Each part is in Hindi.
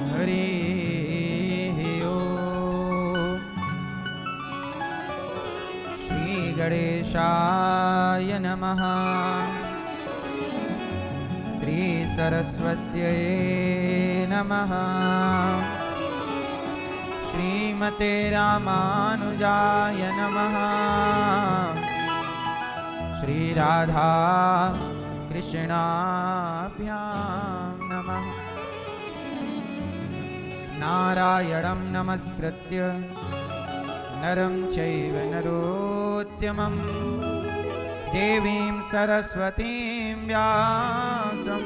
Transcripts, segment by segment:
हरि ओम। श्री गणेशाय नमः। श्री सरस्वत्यै नमः। श्रीमते रामानुजाय नमः। श्री राधा कृष्णाभ्यां नमः। नारायणं नमस्कृत्य नरं चैव नरोत्तमं देवीं सरस्वतीं व्यासं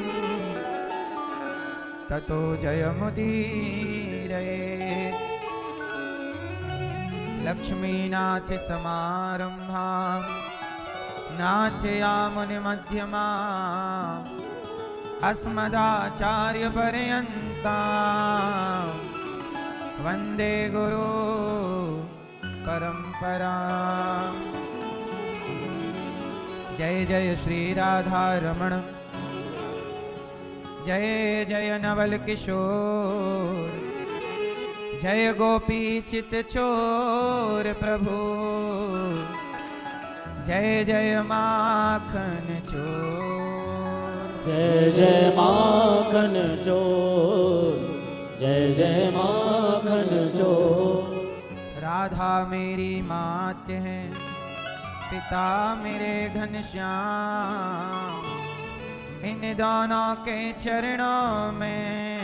ततो जयमुदीरये। लक्ष्मीनाथसमारम्भां नाथयामुनिमध्यमाम् अस्मदाचार्यपर्यन्तां वन्दे गुरु परम्पराम्। जय जय श्री राधा रमण, जय जय नवल किशोर, जय गोपी चित चोर प्रभु, जय जय माखन चोर। जय जय माखन चोर, जय जय माखन चोर। राधा मेरी माते हैं, पिता मेरे घनश्याम, इन दोनों के चरणों में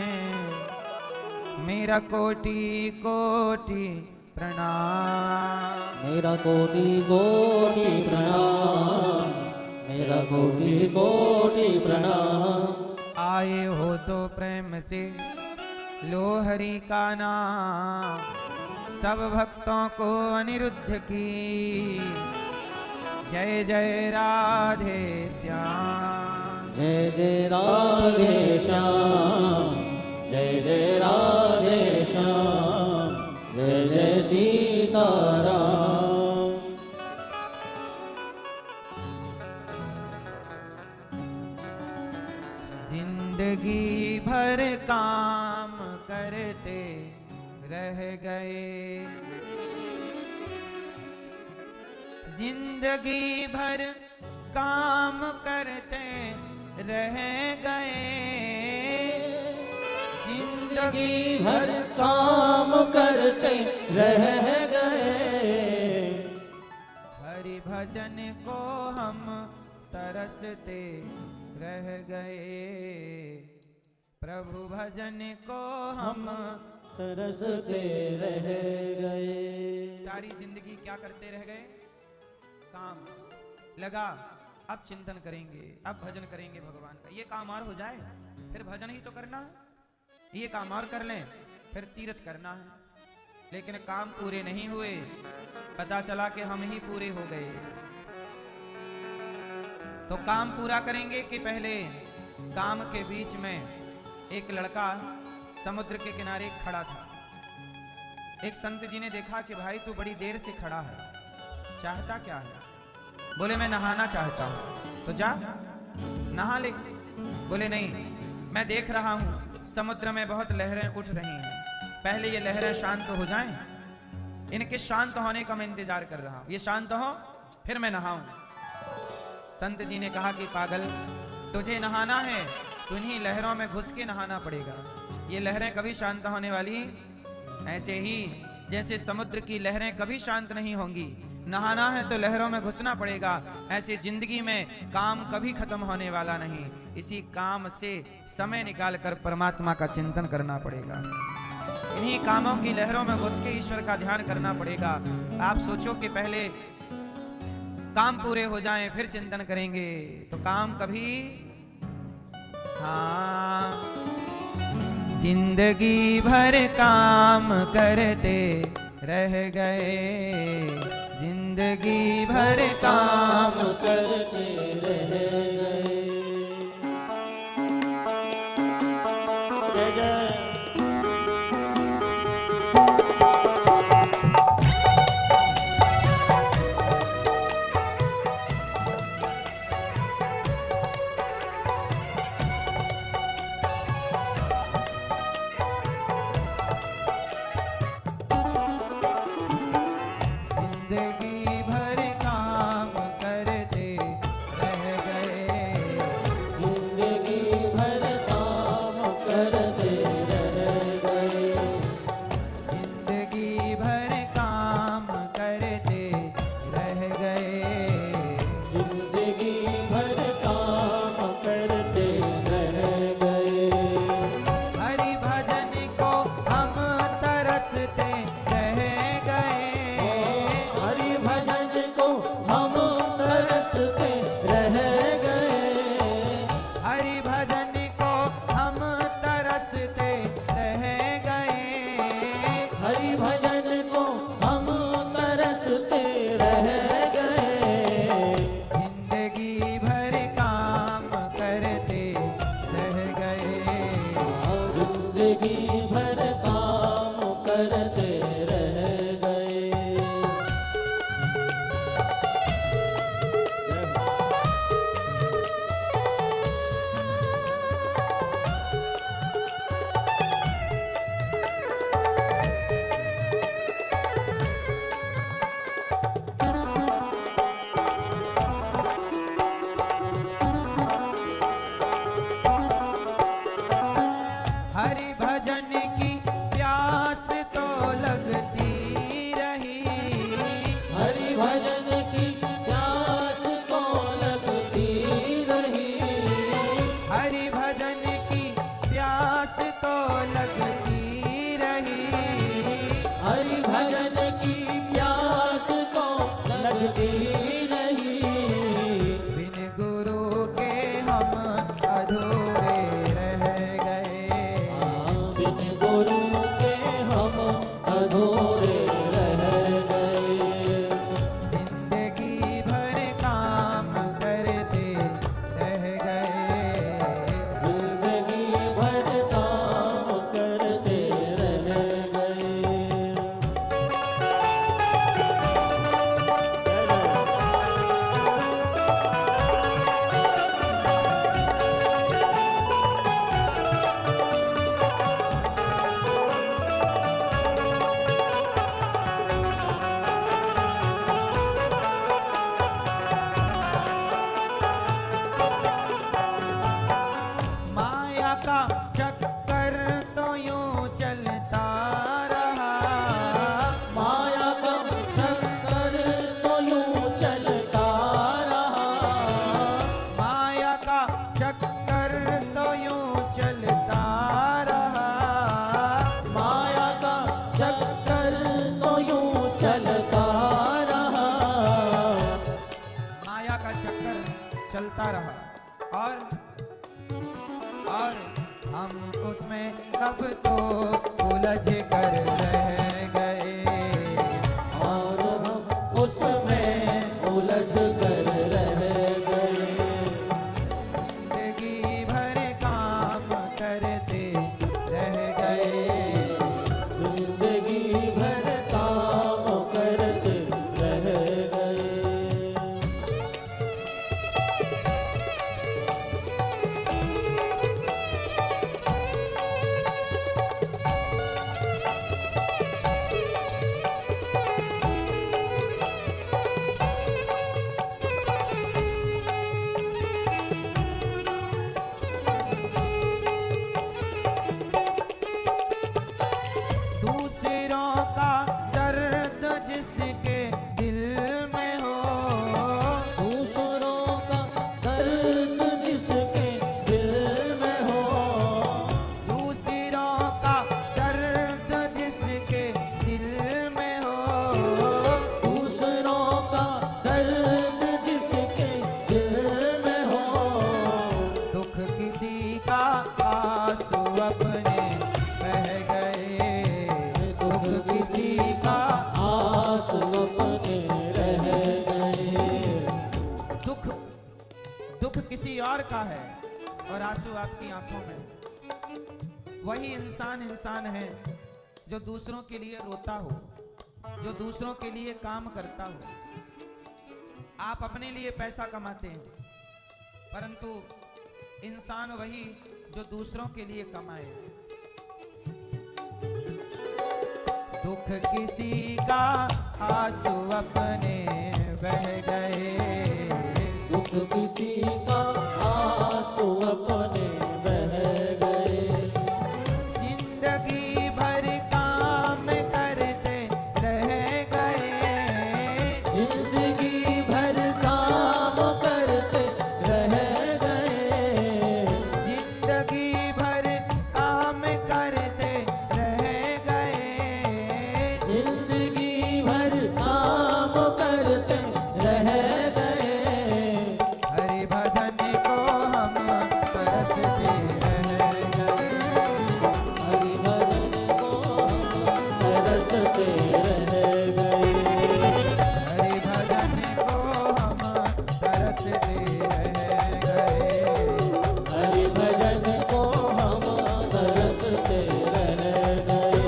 मेरा कोटि कोटि प्रणाम। मेरा कोटि कोटि प्रणाम, मेरा कोटि कोटि प्रणाम। आए हो तो प्रेम से लो हरि का नाम, सब भक्तों को अनिरुद्ध की जय जय राधे श्याम। जय जय राधे श्याम, जय जय राधे श्याम, जय जय सीताराम। जिंदगी भर काम करते रह गए, जिंदगी भर काम करते रह गए, जिंदगी भर काम करते रह गए। हरि भजन को हम तरसते रह गए, प्रभु भजन को हम तरसते रह गए। सारी जिंदगी क्या करते रह गए? काम लगा, अब चिंतन करेंगे, अब भजन करेंगे भगवान का। ये काम और हो जाए फिर भजन ही तो करना है, ये काम और कर लें फिर तीर्थ करना है। लेकिन काम पूरे नहीं हुए, पता चला कि हम ही पूरे हो गए। तो काम पूरा करेंगे कि पहले काम के बीच में एक लड़का समुद्र के किनारे खड़ा था। एक संत जी ने देखा कि भाई तू बड़ी देर से खड़ा है, चाहता क्या है? बोले मैं नहाना चाहता हूं। तो जा नहा ले। बोले नहीं, मैं देख रहा हूं समुद्र में बहुत लहरें उठ रही हैं, पहले ये लहरें शांत हो जाएं, इनके शांत होने का मैं इंतजार कर रहा हूं, ये शांत हो फिर मैं नहाऊं। संत जी ने कहा कि पागल, तुझे नहाना है तो इन्हीं लहरों में घुस के नहाना पड़ेगा, ये लहरें कभी शांत होने वाली ऐसे ही जैसे समुद्र की लहरें कभी शांत नहीं होंगी। नहाना है तो लहरों में घुसना पड़ेगा। ऐसे जिंदगी में काम कभी खत्म होने वाला नहीं, इसी काम से समय निकालकर परमात्मा का चिंतन करना पड़ेगा। इन्हीं कामों की लहरों में घुस के ईश्वर का ध्यान करना पड़ेगा। आप सोचो कि पहले काम पूरे हो जाएं फिर चिंतन करेंगे, तो काम कभी हाँ। जिंदगी भर काम करते रह गए, जिंदगी भर काम करते रह गए। जय जय माया का चक्कर चलता रहा और हम उसमें कब तो उलझ कर रह गए, और हम उसमें उलझ कर रह गए। जिंदगी भर काम करते रह गए, जिंदगी भर काम करते रह गए। दूसरों का दर्द जिसके दिल में हो, दूसरों का दर्द जिसके दिल में हो, दूसरों का दर्द जिसके दिल में हो, दूसरों का दर्द जिसके दिल में हो, दुख किसी का आंसू अपने बह गए, दुख किसी का आंसू अपने रह गए। दुख किसी और का है और आंसू आपकी आंखों में। वही इंसान है जो दूसरों के लिए रोता हो, जो दूसरों के लिए काम करता हो। आप अपने लिए पैसा कमाते हैं, परंतु इंसान वही जो दूसरों के लिए कमाए। दुख किसी का आंसू अपने बह गए, दुख किसी का आंसू अपने बह गए। जिंदगी भर काम करते रह गए, जिंदगी भर काम करते रह गए। जिंदगी भर काम करते रह गए, जिंदगी भर काम करते रह गए। हरि भजन को हम तरसते रह गए, हरि भजन को हम तरसते रह गए। हरि भजन को हम तरसते रह गए, हरि भजन को हम तरसते रह गए।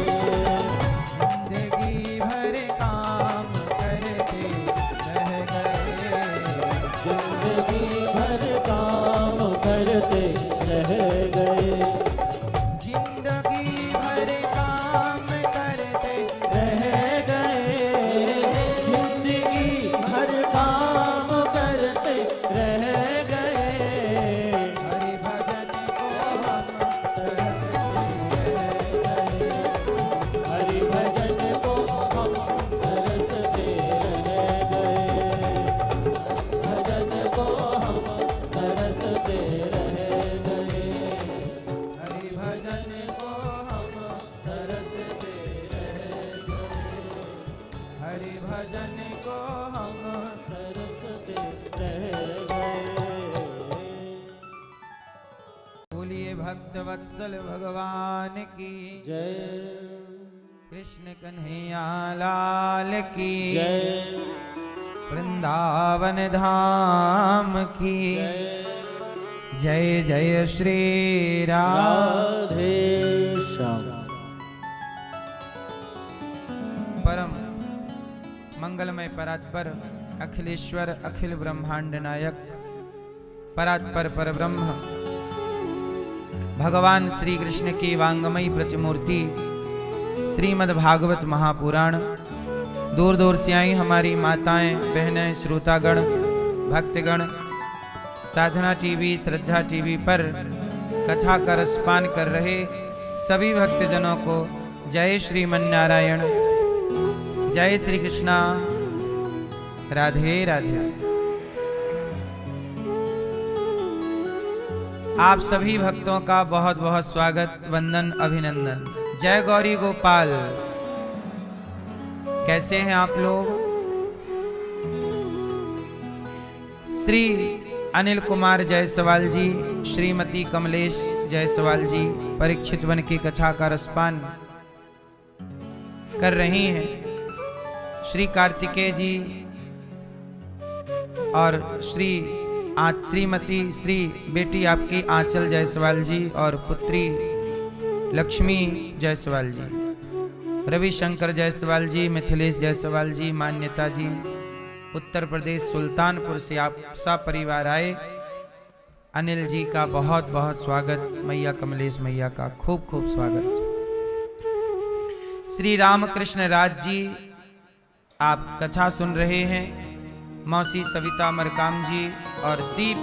जिंदगी भर काम करते रह गए, जिंदगी भर काम करते रह गए। जिंदगी भर काम करते रह गए। जिंदगी भर काम करते रह गए। हरि भजन को हम तरसते रह गए, हरि भजन को हम तरसते रह गए। भजन को हम तरसते रह गए। हरि भजन को हम तरसते रह गए। हरि भजन को हम तरसते रह गए। बोलिए भक्त वत्सल भगवान की, जय कृष्ण कन्हैया लाल की, जय वृंदावन धाम की, जय जय श्री राम। राधे श्याम। परम मंगलमय परात्पर अखिलेश्वर अखिल ब्रह्मांड नायक परात्पर परब्रह्म भगवान श्री कृष्ण की वांगमयी प्रतिमूर्ति श्रीमद् भागवत महापुराण, दूर दूर से आई हमारी माताएं, बहनें, श्रोतागण, भक्तगण साधना टीवी, श्रद्धा टीवी पर कथा का रसपान कर रहे सभी भक्तजनों को जय श्रीमन नारायण, जय श्री कृष्णा, राधे राधे। आप सभी भक्तों का बहुत बहुत स्वागत, वंदन, अभिनंदन। जय गौरी गोपाल। कैसे हैं आप लोग? श्री अनिल कुमार जायसवाल जी, श्रीमती कमलेश जायसवाल जी परीक्षित वन की कथा का रसपान कर रही हैं। श्री कार्तिकेय जी और श्रीमती श्री बेटी आपकी आंचल जायसवाल जी और पुत्री लक्ष्मी जायसवाल जी, रविशंकर जायसवाल जी, मिथिलेश जायसवाल जी, मान्यता जी, उत्तर प्रदेश सुल्तानपुर से आप सब परिवार आए। अनिल जी का बहुत बहुत स्वागत, मैया कमलेश मैया का खूब खूब स्वागत। श्री रामकृष्ण राज जी आप कथा सुन रहे हैं। मौसी सविता मरकाम जी और दीप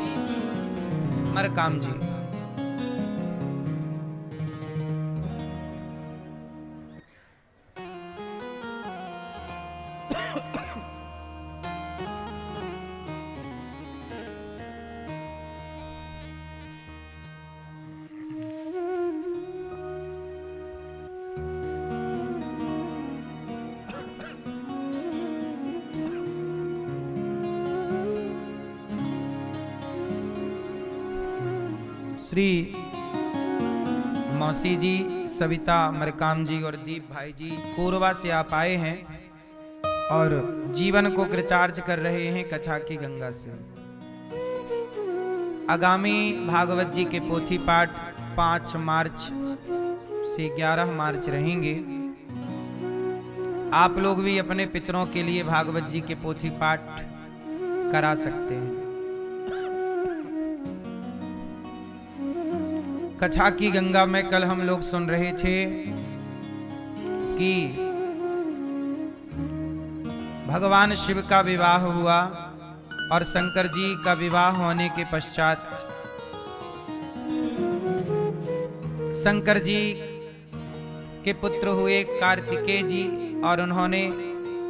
मरकाम जी। श्री मौसी जी, सविता मरकाम जी और दीप भाई जी कोरबा से आप आए हैं और जीवन को कृतार्थ कर रहे हैं कथा की गंगा से। आगामी भागवत जी के पोथी पाठ 5 मार्च से 11 मार्च रहेंगे। आप लोग भी अपने पितरों के लिए भागवत जी के पोथी पाठ करा सकते हैं। कथा की गंगा में कल हम लोग सुन रहे थे कि भगवान शिव का विवाह हुआ और शंकर जी का विवाह होने के पश्चात शंकर जी के पुत्र हुए कार्तिकेय जी और उन्होंने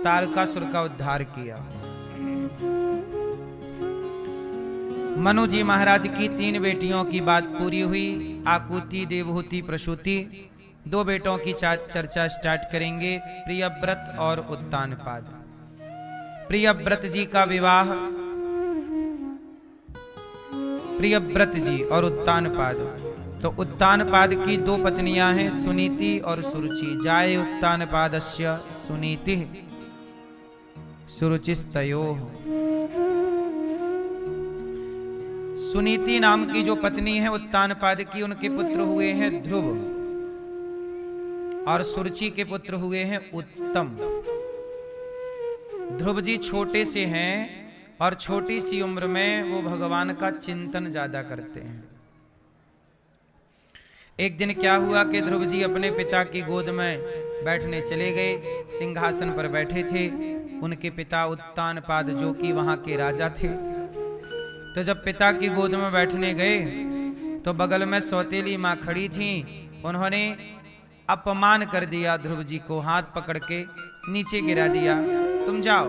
तारकासुर का उद्धार किया। मनु जी महाराज की 3 बेटियों की बात पूरी हुई। आकुति, देवहूति, प्रसूति 2 बेटों की चर्चा स्टार्ट करेंगे, प्रियव्रत और उत्तानपाद। प्रियव्रत जी का विवाह, प्रियव्रत जी और उत्तानपाद। तो उत्तानपाद की 2 पत्नियां हैं, सुनीति और सुरुचि। जाये उत्तानपादस्य सुनीति सुरुचिस्तयोः। सुनीति नाम की जो पत्नी है उत्तानपाद की, उनके पुत्र हुए हैं ध्रुव और सुरुचि के पुत्र हुए हैं उत्तम। ध्रुव जी छोटे से हैं और छोटी सी उम्र में वो भगवान का चिंतन ज्यादा करते हैं। एक दिन क्या हुआ कि ध्रुव जी अपने पिता की गोद में बैठने चले गए। सिंहासन पर बैठे थे उनके पिता उत्तानपाद जो कि वहां के राजा थे। तो जब पिता की गोद में बैठने गए तो बगल में सौतेली माँ खड़ी थी। उन्होंने अपमान कर दिया ध्रुव जी को, हाथ पकड़ के नीचे गिरा दिया। तुम जाओ,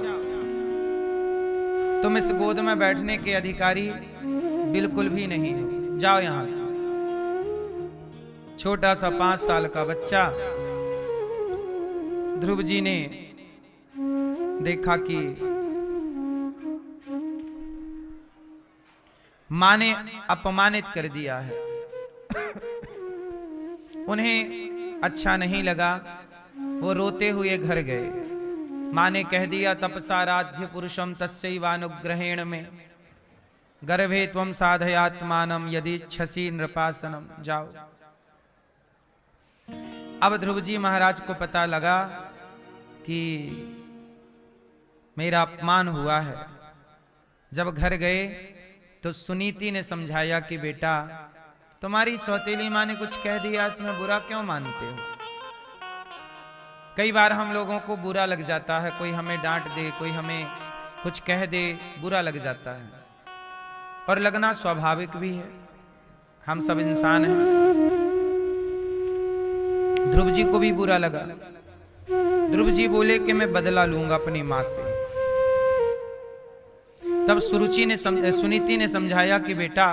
तुम इस गोद में बैठने के अधिकारी बिल्कुल भी नहीं हो, जाओ यहां से। छोटा सा 5 साल का बच्चा। ध्रुव जी ने देखा कि मां ने अपमानित कर दिया है, उन्हें अच्छा नहीं लगा। वो रोते हुए घर गए। मां ने कह दिया, तपसाराध्य पुरुषम तस्यैवानुग्रहेण में गर्भे त्वं साधयात्मानम यदिच्छसि नृपासनम। जाओ। अब ध्रुव जी महाराज को पता लगा कि मेरा अपमान हुआ है। जब घर गए तो सुनीति ने समझाया कि बेटा, तुम्हारी सौतेली माँ ने कुछ कह दिया, इसमें बुरा क्यों मानते हो? कई बार हम लोगों को बुरा लग जाता है, कोई हमें डांट दे, कोई हमें कुछ कह दे, बुरा लग जाता है और लगना स्वाभाविक भी है, हम सब इंसान हैं। ध्रुव जी को भी बुरा लगा। ध्रुव जी बोले कि मैं बदला लूंगा अपनी मां से। तब सुनीति ने समझाया कि बेटा,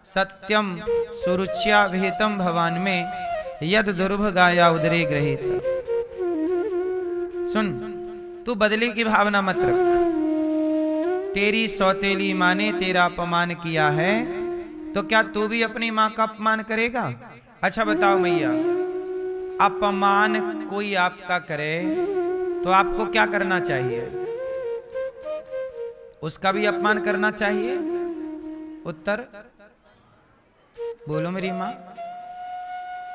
सत्यम सुरुच्या विहितम भवान में यद दुर्भ गाया उदरे गृहीत। सुन, तू बदले की भावना मत रख। तेरी सौतेली माँ ने तेरा अपमान किया है, तो क्या तू भी अपनी माँ का अपमान करेगा? अच्छा बताओ मैया, अपमान कोई आपका करे तो आपको क्या करना चाहिए? उसका भी अपमान करना चाहिए? उत्तर बोलो मेरी माँ।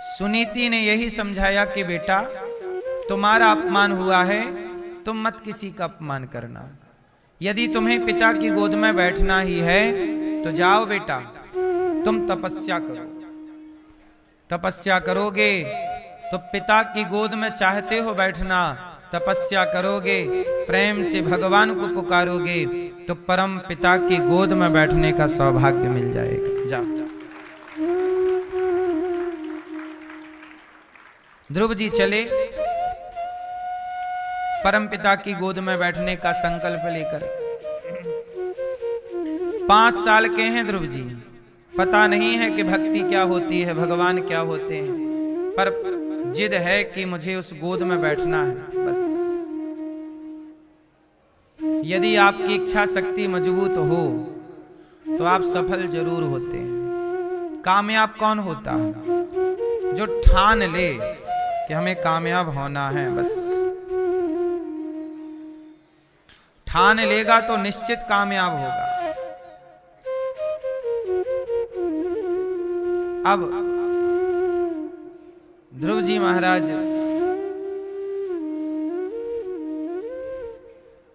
सुनीति ने यही समझाया कि बेटा, तुम्हारा अपमान हुआ है, तुम मत किसी का अपमान करना। यदि तुम्हें पिता की गोद में बैठना ही है तो जाओ बेटा, तुम तपस्या करो। तपस्या करोगे तो पिता की गोद में चाहते हो बैठना, तपस्या करोगे, प्रेम से भगवान को पुकारोगे तो परम पिता की गोद में बैठने का सौभाग्य मिल जाएगा। जाओ। ध्रुव जी चले परम पिता की गोद में बैठने का संकल्प लेकर। 5 साल के हैं ध्रुव जी, पता नहीं है कि भक्ति क्या होती है, भगवान क्या होते हैं, पर जिद है कि मुझे उस गोद में बैठना है बस। यदि आपकी इच्छा शक्ति मजबूत हो तो आप सफल जरूर होते हैं। कामयाब कौन होता है? जो ठान ले कि हमें कामयाब होना है बस। ठान लेगा तो निश्चित कामयाब होगा। अब ध्रुव जी महाराज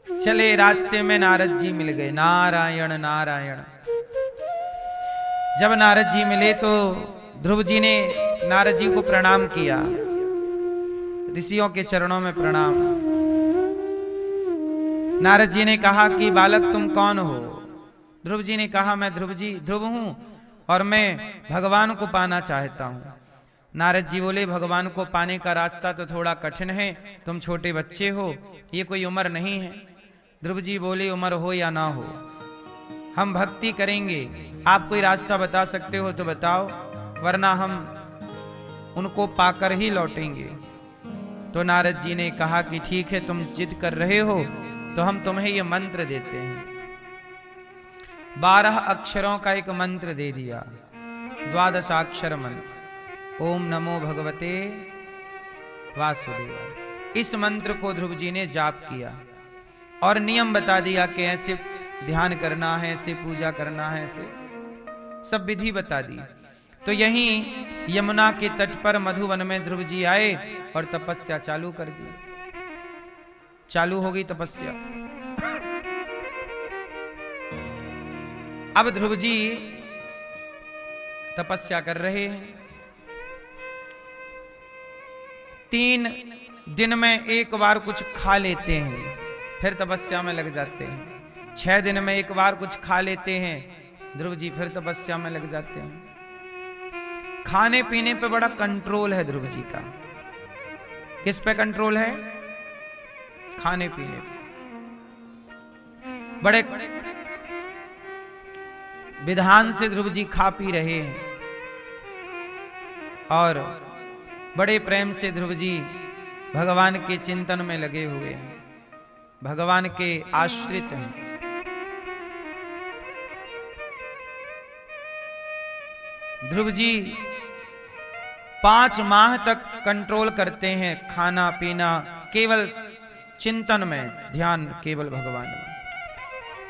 चले, रास्ते में नारद जी मिल गए। नारायण नारायण। जब नारद जी मिले तो ध्रुव जी ने नारद जी को प्रणाम किया। ऋषियों के चरणों में प्रणाम। नारद जी ने कहा कि बालक तुम कौन हो? ध्रुव जी ने कहा मैं ध्रुव हूं और मैं भगवान को पाना चाहता हूं। नारद जी बोले भगवान को पाने का रास्ता तो थोड़ा कठिन है, तुम छोटे बच्चे हो, ये कोई उम्र नहीं है। ध्रुव जी बोले उम्र हो या ना हो, हम भक्ति करेंगे। आप कोई रास्ता बता सकते हो तो बताओ, वरना हम उनको पाकर ही लौटेंगे। तो नारद जी ने कहा कि ठीक है, तुम जिद कर रहे हो तो हम तुम्हें ये मंत्र देते हैं। 12 अक्षरों का एक मंत्र दे दिया, 12 अक्षर मंत्र। ओम नमो भगवते वासुदेवाय। इस मंत्र को ध्रुव जी ने जाप किया और नियम बता दिया कि ऐसे ध्यान करना है, ऐसे पूजा करना है, ऐसे सब विधि बता दी। तो यहीं यमुना के तट पर मधुवन में ध्रुव जी आए और तपस्या चालू कर दी। चालू हो गई तपस्या। अब ध्रुव जी तपस्या कर रहे हैं। 3 दिन में एक बार कुछ खा लेते हैं, फिर तपस्या में लग जाते हैं। 6 दिन में एक बार कुछ खा लेते हैं, ध्रुव जी फिर तपस्या में लग जाते हैं। खाने पीने पे बड़ा कंट्रोल है ध्रुव जी का। किस पे कंट्रोल है? खाने पीने पे। बड़े विधान से ध्रुव जी खा पी रहे हैं और बड़े प्रेम से ध्रुव जी भगवान के चिंतन में लगे हुए हैं, भगवान के आश्रित हैं। ध्रुव जी 5 माह तक कंट्रोल करते हैं खाना पीना, केवल चिंतन में, ध्यान केवल भगवान में।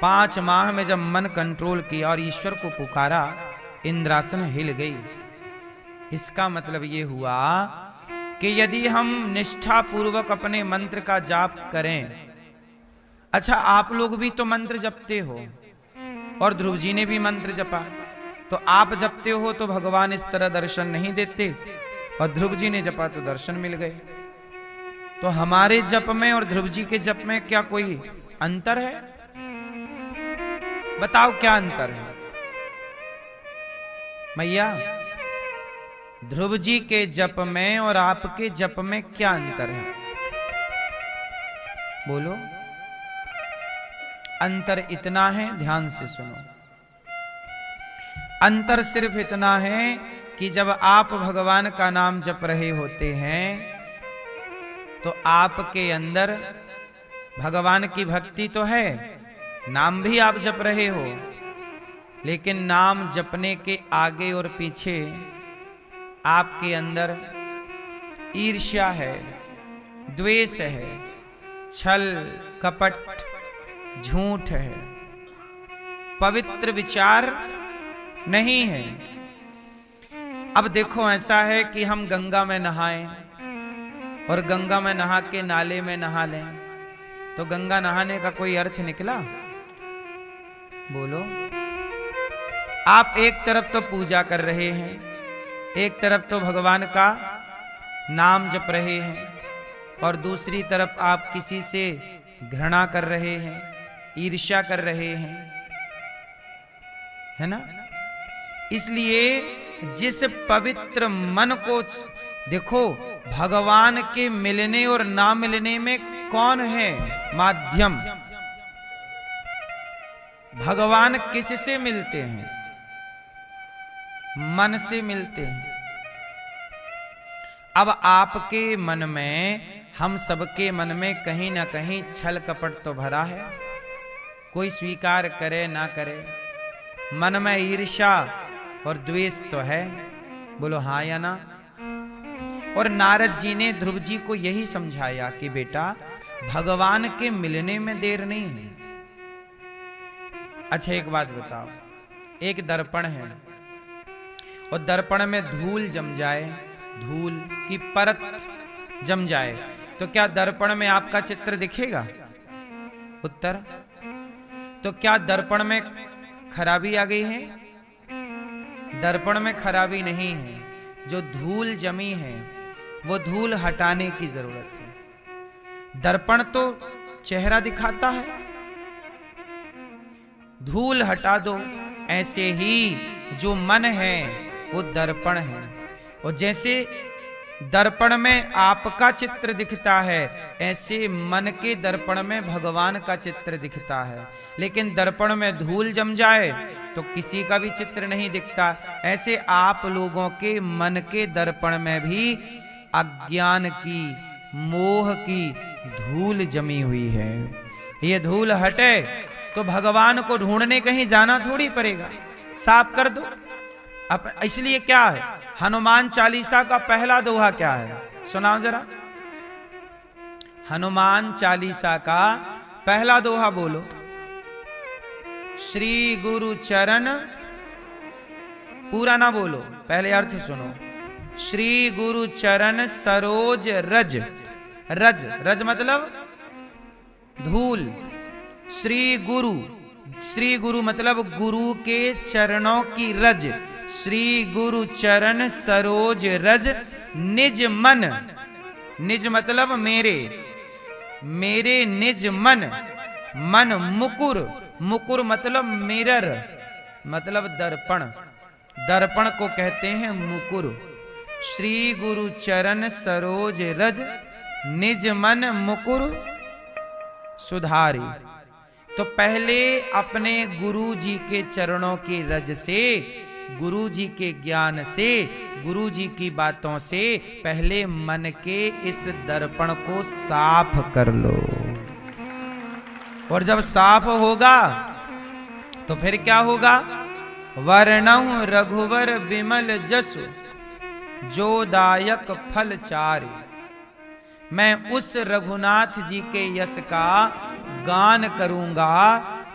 5 माह में जब मन कंट्रोल किया और ईश्वर को पुकारा, इंद्रासन हिल गई। इसका मतलब ये हुआ कि यदि हम निष्ठा पूर्वक अपने मंत्र का जाप करें। अच्छा, आप लोग भी तो मंत्र जपते हो और ध्रुव जी ने भी मंत्र जपा, तो आप जपते हो तो भगवान इस तरह दर्शन नहीं देते, और ध्रुव जी ने जपा तो दर्शन मिल गए। तो हमारे जप में और ध्रुव जी के जप में क्या कोई अंतर है? बताओ क्या अंतर है मैया? ध्रुव जी के जप में और आपके जप में क्या अंतर है? बोलो। अंतर इतना है, ध्यान से सुनो। अंतर सिर्फ इतना है कि जब आप भगवान का नाम जप रहे होते हैं तो आपके अंदर भगवान की भक्ति तो है, नाम भी आप जप रहे हो, लेकिन नाम जपने के आगे और पीछे आपके अंदर ईर्ष्या है, द्वेष है, छल कपट झूठ है, पवित्र विचार नहीं है। अब देखो ऐसा है कि हम गंगा में नहाएं और गंगा में नहा के नाले में नहा लें, तो गंगा नहाने का कोई अर्थ निकला? बोलो। आप एक तरफ तो पूजा कर रहे हैं, एक तरफ तो भगवान का नाम जप रहे हैं, और दूसरी तरफ आप किसी से घृणा कर रहे हैं, ईर्ष्या कर रहे हैं, है ना? इसलिए जिस पवित्र मन को देखो, भगवान के मिलने और ना मिलने में कौन है माध्यम? भगवान किससे मिलते हैं? मन से मिलते हैं। अब आपके मन में, हम सबके मन में कहीं ना कहीं छल कपट तो भरा है, कोई स्वीकार करे ना करे, मन में ईर्ष्या और द्वेष तो है। बोलो हाँ या ना? और नारद जी ने ध्रुव जी को यही समझाया कि बेटा, भगवान के मिलने में देर नहीं है। अच्छा एक बात बताओ, एक दर्पण है और दर्पण में धूल जम जाए, धूल की परत जम जाए, तो क्या दर्पण में आपका चित्र दिखेगा? उत्तर। तो क्या दर्पण में खराबी आ गई है? दर्पण में खराबी नहीं है, जो धूल जमी है वो धूल हटाने की जरूरत है। दर्पण तो चेहरा दिखाता है, धूल हटा दो। ऐसे ही जो मन है वो दर्पण है, और जैसे दर्पण में आपका चित्र दिखता है, ऐसे मन के दर्पण में भगवान का चित्र दिखता है। लेकिन दर्पण में धूल जम जाए तो किसी का भी चित्र नहीं दिखता। ऐसे आप लोगों के मन के दर्पण में भी अज्ञान की, मोह की धूल जमी हुई है। ये धूल हटे तो भगवान को ढूंढने कहीं जाना थोड़ी पड़ेगा, साफ कर दो। अब इसलिए क्या है, हनुमान चालीसा का पहला दोहा क्या है? सुनाओ जरा। हनुमान चालीसा का पहला दोहा बोलो। श्री गुरु चरण, पूरा ना बोलो, पहले अर्थ सुनो। श्री गुरु चरण सरोज रज, रज रज मतलब धूल। श्री गुरु, श्री गुरु मतलब गुरु के चरणों की रज। श्री गुरु चरण सरोज रज निज मन, निज मतलब मेरे, मेरे निज मन, मन मुकुर, मुकुर मतलब मिरर, मतलब दर्पण, दर्पण को कहते हैं मुकुर। श्री गुरु चरण सरोज रज निज मन मुकुर सुधारी। तो पहले अपने गुरु जी के चरणों की रज से, गुरु जी के ज्ञान से, गुरु जी की बातों से पहले मन के इस दर्पण को साफ कर लो। और जब साफ होगा तो फिर क्या होगा? वर्णहु रघुवर बिमल जसु जो दायक फल चारि। मैं उस रघुनाथ जी के यश का गान करूंगा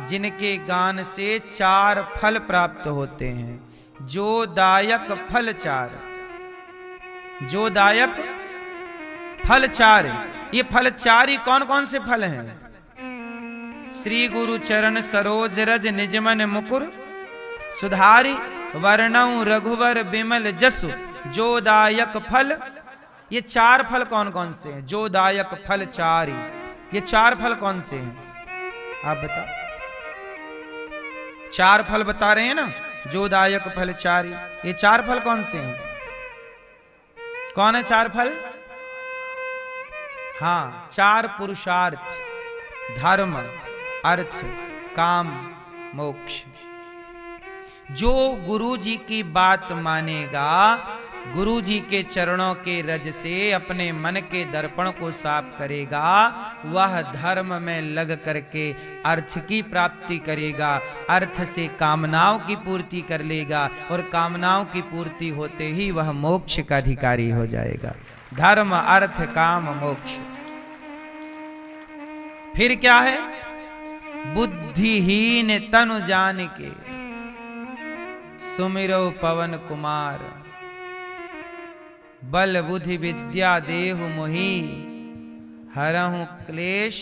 जिनके गान से 4 फल प्राप्त होते हैं। जो दायक फल चार, जो दायक फल चार। ये फल 4 ही कौन कौन से फल हैं? श्री गुरु चरण सरोज रज निजमन मुकुर सुधारी, वर्णौ रघुवर बिमल जसु जो दायक फल। ये 4 फल कौन कौन से हैं? जो दायक फल 4 ही। ये 4 फल कौन से हैं? आप बताओ। 4 फल बता रहे हैं ना, जो दायक फल 4 ही। ये 4 फल कौन से हैं? कौन है 4 फल? हाँ, 4 पुरुषार्थ, धर्म, अर्थ, काम, मोक्ष। जो गुरु जी की बात मानेगा गुरु जी के चरणों के रज से अपने मन के दर्पण को साफ करेगा, वह धर्म में लग करके अर्थ की प्राप्ति करेगा, अर्थ से कामनाओं की पूर्ति कर लेगा और कामनाओं की पूर्ति होते ही वह मोक्ष का अधिकारी हो जाएगा। धर्म अर्थ काम मोक्ष। फिर क्या है? बुद्धिहीन तनु जान के सुमिरो पवन कुमार, बल बुद्धि विद्या देहु मोहि हरहु क्लेश।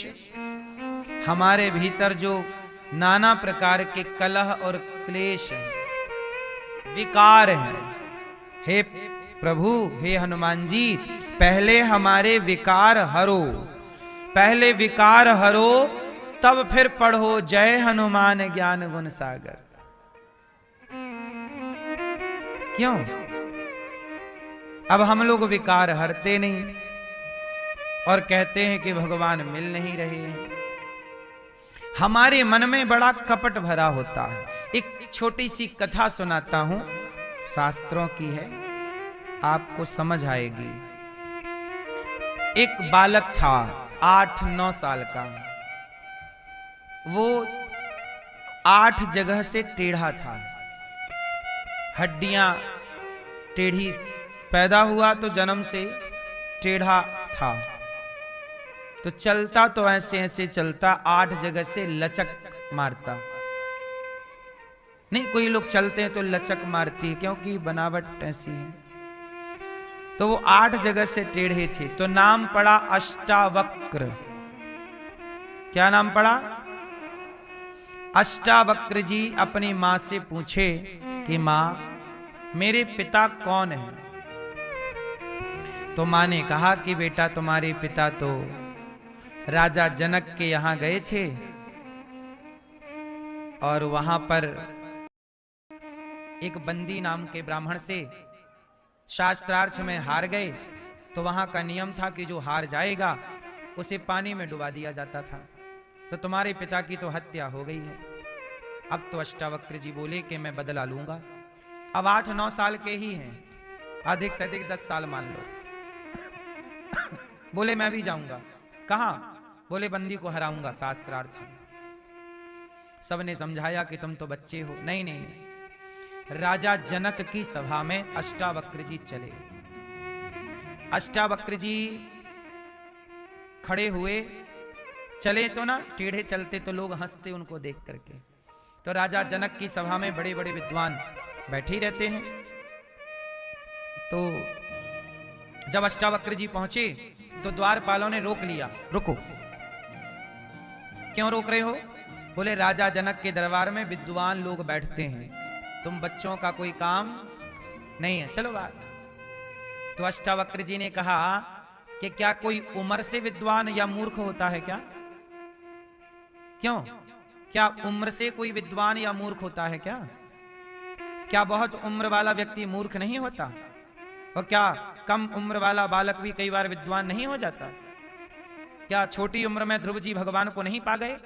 हमारे भीतर जो नाना प्रकार के कलह और क्लेश हैं, विकार हैं, हे प्रभु, हे हनुमान जी, पहले हमारे विकार हरो, पहले विकार हरो, तब फिर पढ़ो जय हनुमान ज्ञान गुण सागर। क्यों? अब हम लोग विकार हरते नहीं और कहते हैं कि भगवान मिल नहीं रहे हैं। हमारे मन में बड़ा कपट भरा होता है। एक छोटी सी कथा सुनाता हूं, शास्त्रों की है, आपको समझ आएगी। एक बालक था 8-9 साल का। वो 8 जगह से टेढ़ा था, हड्डियां टेढ़ी, पैदा हुआ तो जन्म से टेढ़ा था, तो चलता तो ऐसे ऐसे चलता, 8 जगह से लचक मारता। नहीं, कोई लोग चलते हैं तो लचक मारती है क्योंकि बनावट ऐसी है। तो वो 8 जगह से टेढ़े थे, तो नाम पड़ा अष्टावक्र। क्या नाम पड़ा? अष्टावक्र जी अपनी मां से पूछे कि मां, मेरे पिता कौन है? तो मां ने कहा कि बेटा, तुम्हारे पिता तो राजा जनक के यहां गए थे और वहां पर एक बंदी नाम के ब्राह्मण से शास्त्रार्थ में हार गए, तो वहां का नियम था कि जो हार जाएगा उसे पानी में डुबा दिया जाता था। तो तुम्हारे पिता की तो हत्या हो गई है। अब तो अष्टावक्र जी बोले कि मैं बदला लूंगा। अब 8-9 साल के ही हैं, अधिक से अधिक 10 साल मान लो। बोले मैं भी जाऊंगा। कहां? बोले बंदी को हराऊंगा शास्त्रार्थ। सबने समझाया कि तुम तो बच्चे हो। नहीं नहीं नहीं, राजा जनक की सभा में अष्टावक्र जी चले। अष्टावक्र जी खड़े हुए, चले तो ना, टेढ़े चलते तो लोग हंसते उनको देख करके। तो राजा जनक की सभा में बड़े बड़े विद्वान बैठे ही रहते हैं। तो जब अष्टावक्र जी पहुंचे तो द्वारपालों ने रोक लिया। रुको, क्यों रोक रहे हो? बोले राजा जनक के दरबार में विद्वान लोग बैठते हैं, तुम बच्चों का कोई काम नहीं है, चलो बाहर। तो अष्टावक्र जी ने कहा कि क्या कोई उम्र से विद्वान या मूर्ख होता है क्या? क्यों? क्या उम्र से कोई विद्वान या मूर्ख होता है क्या? क्या बहुत उम्र वाला व्यक्ति मूर्ख नहीं होता? और क्या कम उम्र वाला बालक भी कई बार विद्वान नहीं हो जाता? क्या छोटी उम्र में ध्रुव जी भगवान को नहीं पा गए?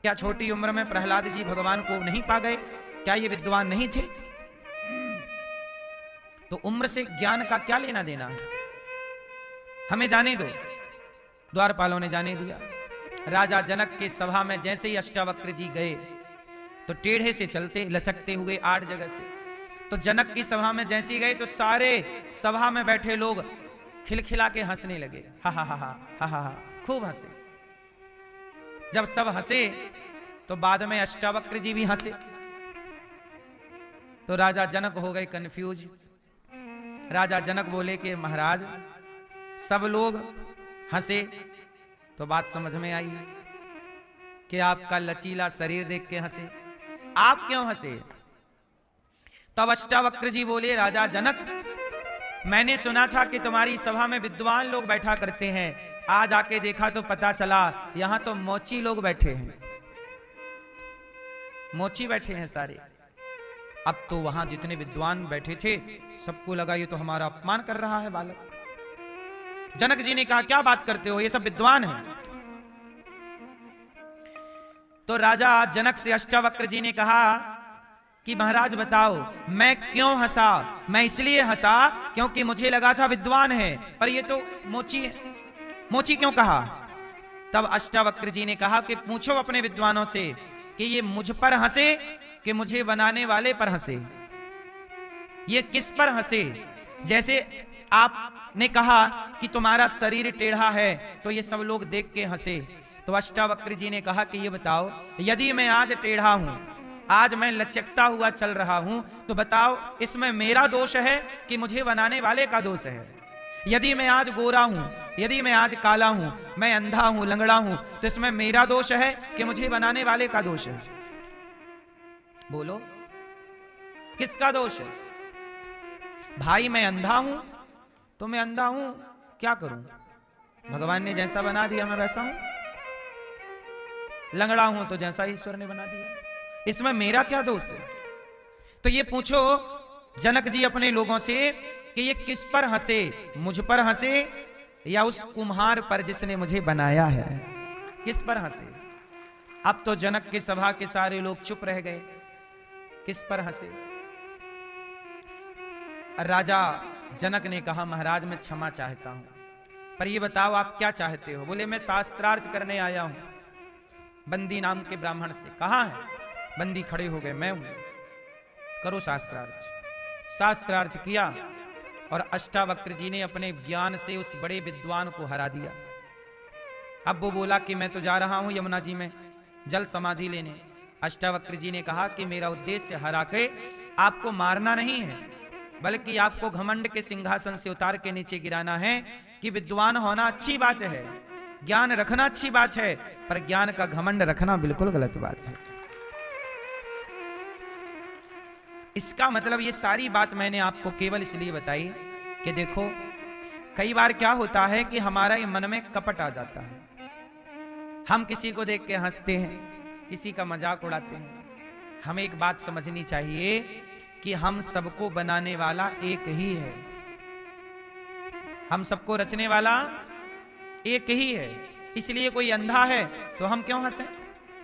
क्या छोटी उम्र में प्रहलाद जी भगवान को नहीं पा गए? क्या ये विद्वान नहीं थे? तो उम्र से ज्ञान का क्या लेना देना है? हमें जाने दो। द्वारपालों ने जाने दिया। राजा जनक के सभा में जैसे ही अष्टावक्र जी गए तो टेढ़े से चलते, लचकते हुए 8 जगह से। तो जनक की सभा में जैसे ही गए तो सारे सभा में बैठे लोग खिलखिला के हंसने लगे। हा हा हा हा हा हा हा, खूब हंसे। जब सब हंसे तो बाद में अष्टावक्र जी भी हंसे। तो राजा जनक हो गए कंफ्यूज। राजा जनक बोले कि महाराज, सब लोग हंसे तो बात समझ में आई कि आपका लचीला शरीर देख के हंसे, आप क्यों हंसे? तब अष्टावक्र जी बोले, राजा जनक, मैंने सुना था कि तुम्हारी सभा में विद्वान लोग बैठा करते हैं, आज आके देखा तो पता चला यहां तो मोची लोग बैठे हैं, मोची बैठे हैं सारे। अब तो वहां जितने विद्वान बैठे थे सबको लगा ये तो हमारा अपमान कर रहा है बालक। जनक जी ने कहा, क्या बात करते हो, ये सब विद्वान हैं। तो राजा जनक से अष्टावक्र जी ने कहा कि महाराज बताओ मैं क्यों हंसा। मैं इसलिए हंसा क्योंकि मुझे लगा था विद्वान है, पर ये तो मोची है। मोची क्यों कहा? तब अष्टावक्र जी ने कहा कि पूछो अपने विद्वानों से कि ये मुझ पर हंसे कि मुझे बनाने वाले पर हंसे, ये किस पर हंसे। जैसे आपने कहा कि तुम्हारा शरीर टेढ़ा है तो ये सब लोग देख के हंसे, तो अष्टावक्र जी ने कहा कि ये बताओ यदि मैं आज टेढ़ा हूं, आज मैं लचकता हुआ चल रहा हूं, तो बताओ इसमें मेरा दोष है कि मुझे बनाने वाले का दोष है। यदि मैं आज गोरा हूं, यदि मैं आज काला हूं, मैं अंधा हूं, लंगड़ा हूं, तो इसमें मेरा दोष है कि मुझे बनाने वाले का दोष है। बोलो किसका दोष है? भाई मैं अंधा हूं तो मैं अंधा हूं, क्या करूं? भगवान ने जैसा बना दिया मैं वैसा हूं। लंगड़ा हूं तो जैसा ईश्वर ने बना दिया, इसमें मेरा क्या दोष है? तो ये पूछो जनक जी अपने लोगों से कि ये किस पर हंसे, मुझ पर हंसे या उस कुम्हार पर जिसने मुझे बनाया है? किस पर हंसे? अब तो जनक की सभा के सारे लोग चुप रह गए। किस पर हंसे? राजा जनक ने कहा महाराज मैं क्षमा चाहता हूं, पर ये बताओ आप क्या चाहते हो? बोले मैं शास्त्रार्थ करने आया हूं बंदी नाम के ब्राह्मण से। कहां है? बंदी खड़े हो गए, मैं हूं, करो शास्त्रार्थ। शास्त्रार्थ किया और अष्टावक्र जी ने अपने ज्ञान से उस बड़े विद्वान को हरा दिया। अब वो बोला कि मैं तो जा रहा हूं यमुना जी में जल समाधि लेने। अष्टावक्र जी ने कहा कि मेरा उद्देश्य हरा के आपको मारना नहीं है, बल्कि आपको घमंड के सिंहासन से उतार के नीचे गिराना है। कि विद्वान होना अच्छी बात है, ज्ञान रखना अच्छी बात है, पर ज्ञान का घमंड रखना बिल्कुल गलत बात है। इसका मतलब ये सारी बात मैंने आपको केवल इसलिए बताई कि देखो कई बार क्या होता है कि हमारा ये मन में कपट आ जाता है। हम किसी को देख के हंसते हैं, किसी का मजाक उड़ाते हैं। हमें एक बात समझनी चाहिए कि हम सबको बनाने वाला एक ही है, हम सबको रचने वाला एक ही है। इसलिए कोई अंधा है तो हम क्यों हंसे,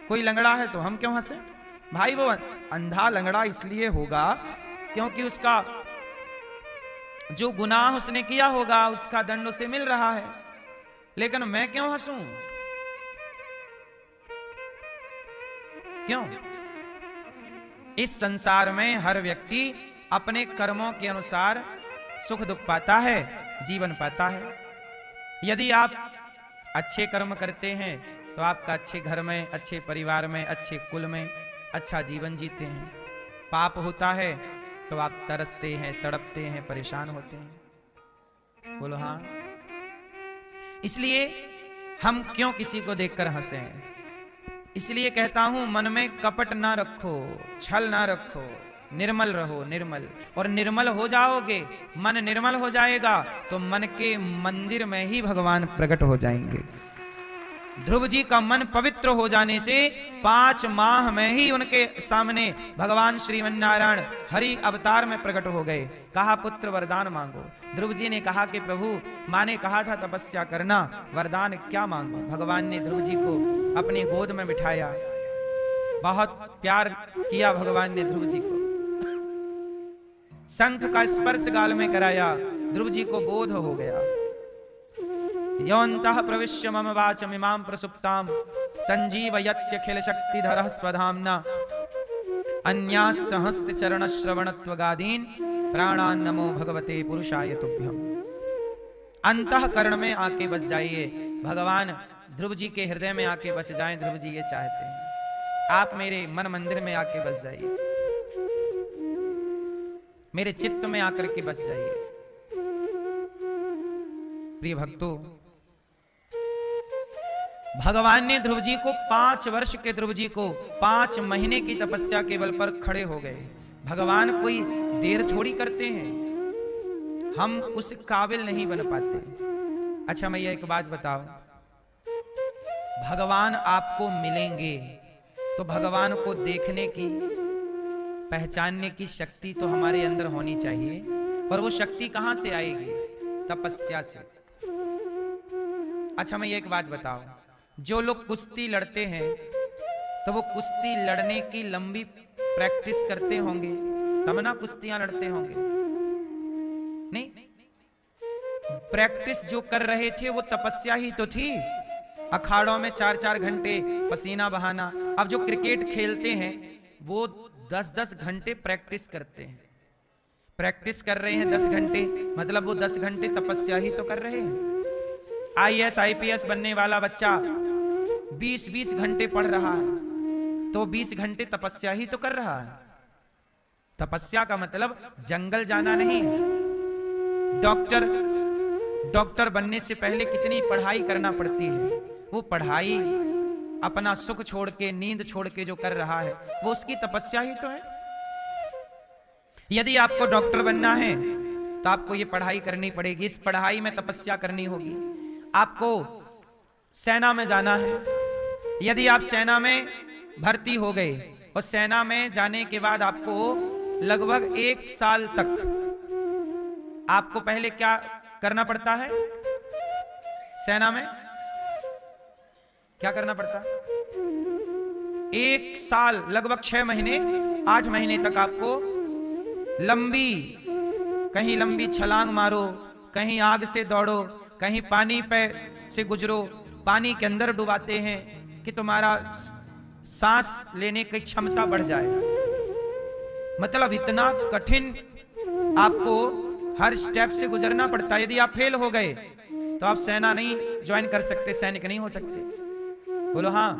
कोई लंगड़ा है तो हम क्यों हंसे? भाई वो अंधा लंगड़ा इसलिए होगा क्योंकि उसका जो गुनाह उसने किया होगा उसका दंड उसे मिल रहा है, लेकिन मैं क्यों हंसूं? क्यों? इस संसार में हर व्यक्ति अपने कर्मों के अनुसार सुख दुख पाता है, जीवन पाता है। यदि आप अच्छे कर्म करते हैं तो आपका अच्छे घर में, अच्छे परिवार में, अच्छे कुल में अच्छा जीवन जीते हैं। पाप होता है तो आप तरसते हैं, तड़पते हैं, परेशान होते हैं। बोलो हाँ। इसलिए हम क्यों किसी को देखकर हंसे हैं? इसलिए कहता हूं मन में कपट ना रखो, छल ना रखो, निर्मल रहो, निर्मल। और निर्मल हो जाओगे, मन निर्मल हो जाएगा तो मन के मंदिर में ही भगवान प्रकट हो जाएंगे। ध्रुव जी का मन पवित्र हो जाने से 5 माह में ही उनके सामने भगवान श्रीमन नारायण हरि अवतार में प्रकट हो गए। कहा पुत्र वरदान मांगो। ध्रुव जी ने कहा कि प्रभु माँ ने कहा था तपस्या करना, वरदान क्या मांगो? भगवान ने ध्रुव जी को अपनी गोद में बिठाया, बहुत प्यार किया भगवान ने ध्रुव जी को। शंख का स्पर्श गाल में कराया, ध्रुव जी को बोध हो गया। योऽन्तः प्रविश्य मम वाचमिमां प्रसुप्तां संजीवयत्यखिल शक्तिधरः स्वधाम्ना अन्यास्तहस्तचरणश्रवणत्वगादीन् प्राणान् नमो भगवते पुरुषाय तुभ्यम्। अंतःकरण में आके बस जाइए, भगवान ध्रुव जी के हृदय में आके बस जाएं। ध्रुव जी ये चाहते हैं, आप मेरे मन मंदिर में आके बस जाइए, मेरे चित्त में आकर के बस जाइए। प्रिय भक्तों, भगवान ने ध्रुव जी को 5 वर्ष के ध्रुव जी को 5 महीने की तपस्या के बल पर खड़े हो गए। भगवान कोई देर थोड़ी करते हैं, हम उस काबिल नहीं बन पाते। अच्छा मैं ये एक बात बताओ, भगवान आपको मिलेंगे तो भगवान को देखने की, पहचानने की शक्ति तो हमारे अंदर होनी चाहिए। पर वो शक्ति कहां से आएगी? तपस्या से। अच्छा मैं ये एक बात बताओ, जो लोग कुश्ती लड़ते हैं तो वो कुश्ती लड़ने की लंबी प्रैक्टिस करते होंगे तब ना कुश्तियां लड़ते होंगे। नहीं, प्रैक्टिस जो कर रहे थे वो तपस्या ही तो थी। अखाड़ों में 4-4 घंटे पसीना बहाना। अब जो क्रिकेट खेलते हैं वो 10-10 घंटे प्रैक्टिस करते हैं। प्रैक्टिस कर रहे हैं 10 घंटे, मतलब वो 10 घंटे तपस्या ही तो कर रहे हैं। IAS IPS बनने वाला बच्चा 20-20 घंटे पढ़ रहा है, तो 20 घंटे तपस्या ही तो कर रहा है। तपस्या का मतलब जंगल जाना नहीं। डॉक्टर बनने से पहले कितनी पढ़ाई करना पड़ती है। वो पढ़ाई अपना सुख छोड़ के, नींद छोड़ के जो कर रहा है वो उसकी तपस्या ही तो है। यदि आपको डॉक्टर बनना है तो आपको ये पढ़ाई करनी पड़ेगी, इस पढ़ाई में तपस्या करनी होगी। आपको सेना में जाना है, यदि आप सेना में भर्ती हो गए और सेना में जाने के बाद आपको लगभग 1 साल तक आपको पहले क्या करना पड़ता है? सेना में क्या करना पड़ता है? 1 साल, लगभग 6 महीने 8 महीने तक आपको कहीं लंबी छलांग मारो, कहीं आग से दौड़ो, कहीं पानी पे से गुजरो। पानी के अंदर डुबाते हैं कि तुम्हारा सांस लेने की क्षमता बढ़ जाए। मतलब इतना कठिन आपको हर स्टेप से गुजरना पड़ता है। यदि आप फेल हो गए तो आप सेना नहीं ज्वाइन कर सकते, सैनिक नहीं हो सकते। बोलो हाँ।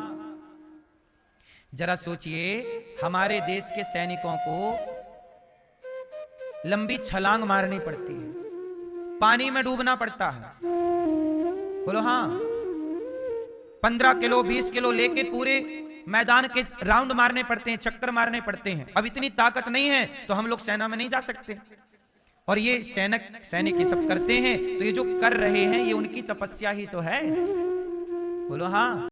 जरा सोचिए, हमारे देश के सैनिकों को लंबी छलांग मारनी पड़ती है, पानी में डूबना पड़ता है। बोलो हाँ। 15 किलो 20 किलो लेके पूरे मैदान के राउंड मारने पड़ते हैं, चक्कर मारने पड़ते हैं। अब इतनी ताकत नहीं है तो हम लोग सेना में नहीं जा सकते। और ये सैनिक ये सब करते हैं, तो ये जो कर रहे हैं ये उनकी तपस्या ही तो है। बोलो हाँ।